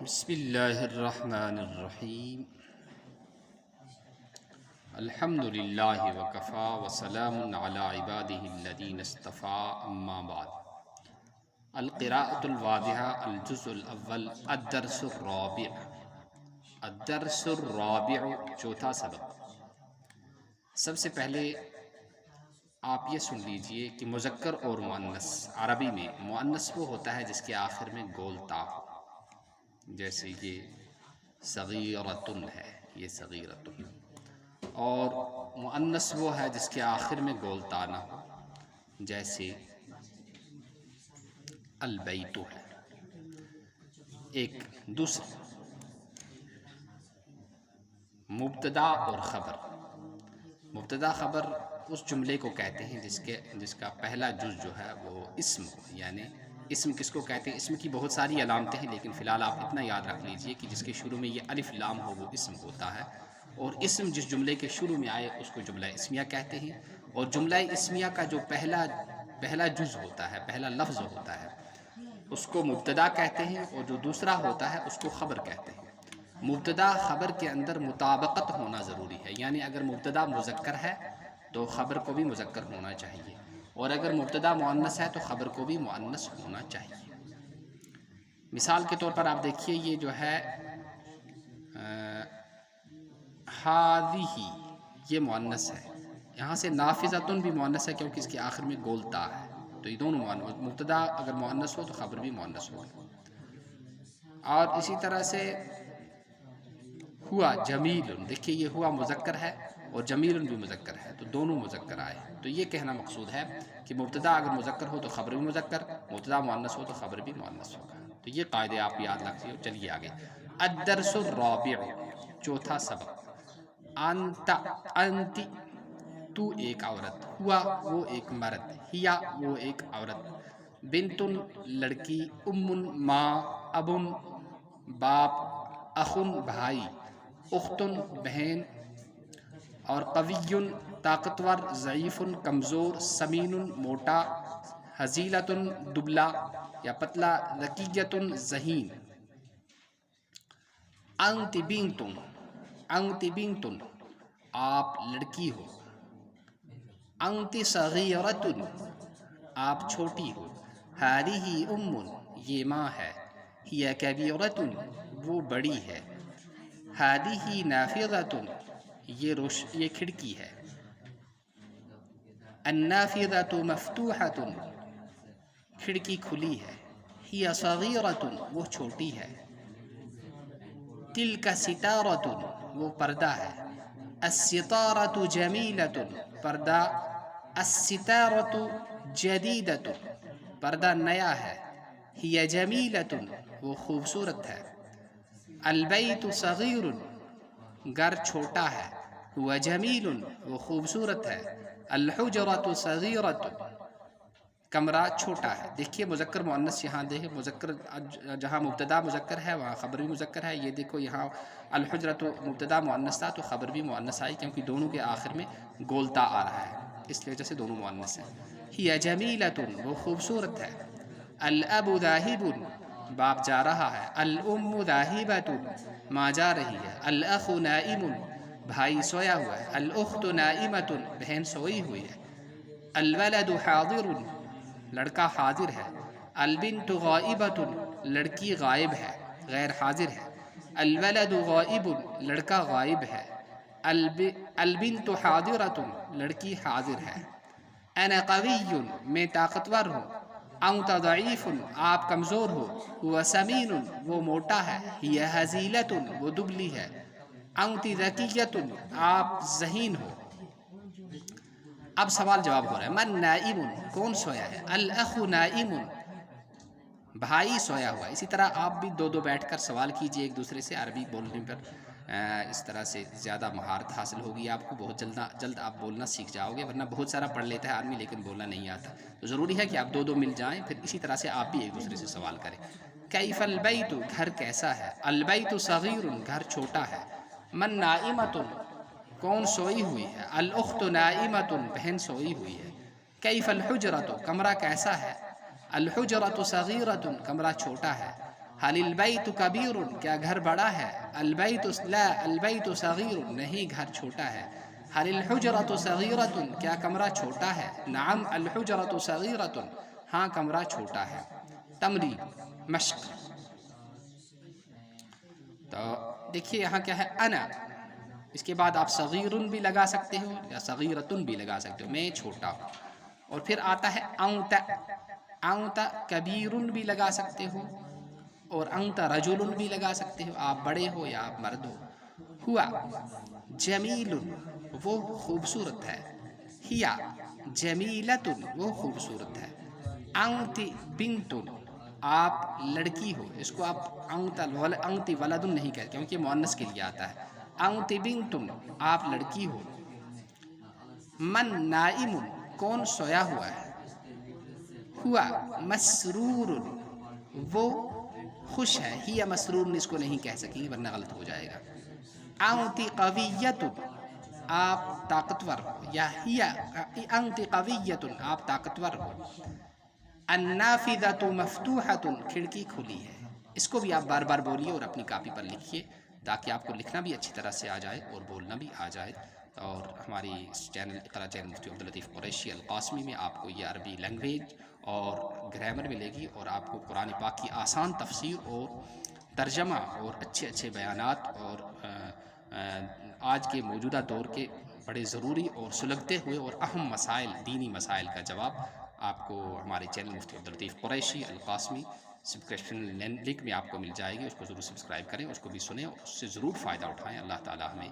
بسم اللہ الرحمن الرحیم الحمد للہ وکفا وسلام علی عبادہ الذین اصطفیٰ اما بعد القراءۃ الواضحہ الجزء الاول الدرس الرابع چوتھا سبق۔ سب سے پہلے آپ یہ سن لیجئے کہ مذکر اور مؤنث عربی میں مؤنث وہ ہوتا ہے جس کے آخر میں گول تا ہو، جیسے یہ صغیرۃن ہے، یہ صغیرۃن، اور مؤنث وہ ہے جس کے آخر میں گول تا نہ ہو، جیسے البیت ہے۔ ایک دوسرا مبتدا اور خبر۔ مبتدا خبر اس جملے کو کہتے ہیں جس کا پہلا جز جو ہے وہ اسم ہو، یعنی اسم کس کو کہتے ہیں؟ اسم کی بہت ساری علامتیں ہیں، لیکن فی الحال آپ اتنا یاد رکھ لیجئے کہ جس کے شروع میں یہ الف لام ہو وہ اسم ہوتا ہے، اور اسم جس جملے کے شروع میں آئے اس کو جملہ اسمیہ کہتے ہیں، اور جملہ اسمیہ کا جو پہلا جز ہوتا ہے، پہلا لفظ ہوتا ہے، اس کو مبتدا کہتے ہیں، اور جو دوسرا ہوتا ہے اس کو خبر کہتے ہیں۔ مبتدا خبر کے اندر مطابقت ہونا ضروری ہے، یعنی اگر مبتدا مذکر ہے تو خبر کو بھی مذکر ہونا چاہیے، اور اگر مبتدا مؤنث ہے تو خبر کو بھی مؤنث ہونا چاہیے۔ مثال کے طور پر آپ دیکھیے، یہ جو ہے ہذہ، یہ مؤنث ہے، یہاں سے نافذۃن بھی مؤنث ہے کیونکہ اس کے آخر میں گول تا ہے، تو یہ دونوں مؤنث، مبتدا اگر مؤنث ہو تو خبر بھی مؤنث ہوگا۔ اور اسی طرح سے ہوا جمیل، دیکھیے یہ ہوا مذکر ہے اور جمیل بھی مذکر ہے، تو دونوں مذکر آئے، تو یہ کہنا مقصود ہے کہ مبتدا اگر مذکر ہو تو خبر بھی مذکر، مبتدا مؤنث ہو تو خبر بھی مؤنث ہوگا۔ تو یہ قاعدے آپ یاد رکھیے۔ چلیے آگے، الدرس الرابع چوتھا سبق۔ انت تو ایک عورت، ہوا وہ ایک مرد، ہیا وہ ایک عورت، بنتن لڑکی، ماں، ابن باپ، اخن بھائی، اختن بہن، اور قوی طاقتور، ضعیف کمزور، سمین موٹا، ہزیلۃ دبلا یا پتلا، رقیۃ ذہین۔ انت بنت آپ لڑکی ہو، انت صغیرۃ آپ چھوٹی ہو، ہذہ یہ ماں ہے، ہی کبیرۃ وہ بڑی ہے، ہذہ نافذۃ یہ کھڑکی ہے، النافذۃ مفتوحۃ کھڑکی کھلی ہے، ہی صغیرۃ وہ چھوٹی ہے، تلک ستارۃ وہ پردہ ہے، الستارۃ جمیلۃ پردہ، الستارۃ جدیدۃ پردہ نیا ہے، ہی جمیلۃ وہ خوبصورت ہے، البیت صغیر گھر چھوٹا ہے، ہوا جمیل وہ خوبصورت ہے، الحجرۃ صغیرۃ کمرہ چھوٹا ہے۔ دیکھیے مذکر مؤنث یہاں دیکھیں، مذکر جہاں مبتدا مذکر ہے وہاں خبر بھی مذکر ہے۔ یہ دیکھو یہاں الحجرۃ مبتدا مؤنث تھا تو خبر بھی مؤنث آئی، کیونکہ دونوں کے آخر میں گول تا آ رہا ہے، اس وجہ سے دونوں مؤنث ہیں۔ ہی جمیلۃ وہ خوبصورت ہے، الاب ذاہب باپ جا رہا ہے، الام ذاہبۃ ماں جا رہی ہے، الاخ نائم بھائی سویا ہوا ہے، الاخت نائمۃ بہن سوئی ہوئی ہے، الولد حاضر لڑکا حاضر ہے، البنت غائبۃ لڑکی غائب ہے، غیر حاضر ہے، الولد غائب لڑکا غائب ہے، البنت حاضرۃ لڑکی حاضر ہے، انا قوی میں طاقتور ہوں، انت ضعیف آپ کمزور ہو، هو سمین وہ موٹا ہے، ہی ہزیلۃ وہ دبلی ہے، انت ذکیۃ آپ ذہین ہو۔ اب سوال جواب ہو رہا ہے، من نائم کون سویا ہے، الاخ نائم بھائی سویا ہوا ہے۔ اسی طرح آپ بھی دو بیٹھ کر سوال کیجئے ایک دوسرے سے، عربی بولنے پر اس طرح سے زیادہ مہارت حاصل ہوگی آپ کو، بہت جلد آپ بولنا سیکھ جاؤ گے، ورنہ بہت سارا پڑھ لیتا ہے آدمی لیکن بولنا نہیں آتا، تو ضروری ہے کہ آپ دو مل جائیں، پھر اسی طرح سے آپ بھی ایک دوسرے سے سوال کریں۔ کیف البیت گھر کیسا ہے، البیت صغیر گھر چھوٹا ہے، من نائمۃ کون سوئی ہوئی ہے، الاخت نائمۃ بہن سوئی ہوئی ہے، کیف الحجرۃ کمرہ کیسا ہے، الحجرۃ صغیرۃ کمرہ چھوٹا ہے، حل البیت کبیر، کیا گھر بڑا ہے؟ البیت لا البیت صغیر، نہیں گھر چھوٹا ہے۔ حل الحجرۃ صغیرۃ، کیا کمرہ چھوٹا ہے؟ نعم الحجرۃ صغیرۃ، ہاں کمرہ چھوٹا ہے۔ تمرین مشق، تو دیکھیے یہاں کیا ہے، انا، اس کے بعد آپ صغیر بھی لگا سکتے ہو یا صغیرۃ بھی لگا سکتے ہو، میں چھوٹا ہوں۔ اور پھر آتا ہے انت، انت کبیر بھی لگا سکتے ہو، اور انت رجل بھی لگا سکتے ہو، آپ بڑے ہو یا آپ مرد ہو۔ ہوا جمیل، وہ خوبصورت ہے۔ ہیا جمیلۃ، وہ خوبصورت ہے۔ انت بنت، آپ لڑکی ہو، اس کو آپ انت ولد نہیں کہتے کیونکہ مؤنث کے لیے آتا ہے۔ انت بنت، آپ لڑکی ہو۔ من نائم، کون سویا ہوا ہے۔ ہوا مسرور، وہ خوش ہے۔ ہی مسرور اس کو نہیں کہہ سکیں ورنہ غلط ہو جائے گا۔ انت قویۃ، آپ طاقتور ہو، یا ہی انت قویۃ، آپ طاقتور ہو۔ النافذۃ مفتوحۃ، کھڑکی کھلی ہے۔ اس کو بھی آپ بار بار بولیے اور اپنی کاپی پر لکھیے تاکہ آپ کو لکھنا بھی اچھی طرح سے آ جائے اور بولنا بھی آ جائے۔ اور ہماری اس چینل اقرا چینل مفتی عبداللطیف قریشی القاسمی میں آپ کو یہ عربی لینگویج اور گرامر ملے گی، اور آپ کو قرآن پاک کی آسان تفسیر اور ترجمہ اور اچھے اچھے بیانات اور آج کے موجودہ دور کے بڑے ضروری اور سلگتے ہوئے اور اہم مسائل، دینی مسائل کا جواب آپ کو ہمارے چینل مفتی عبداللطیف قریشی القاسمی سبسکرپشن لنک میں آپ کو مل جائے گی۔ اس کو ضرور سبسکرائب کریں، اس کو بھی سنیں اور اس سے ضرور فائدہ اٹھائیں۔ اللہ تعالی ہمیں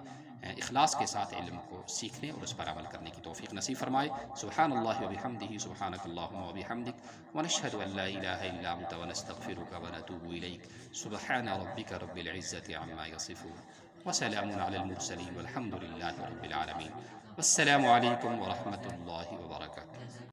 اخلاص کے ساتھ علم کو سیکھنے اور اس پر عمل کرنے کی توفیق نصیب فرمائے۔ سبحان اللہ وبحمدہ، سبحانک اللہم وبحمدک، ونشہد ان لا الہ الا انت ونستغفرک ونتوب الیک۔ سبحان ربک رب العزۃ عما یصفون، وسلام علی المرسلین، والحمد للہ رب العالمین۔ والسلام علیکم ورحمۃ اللہ وبرکاتہ۔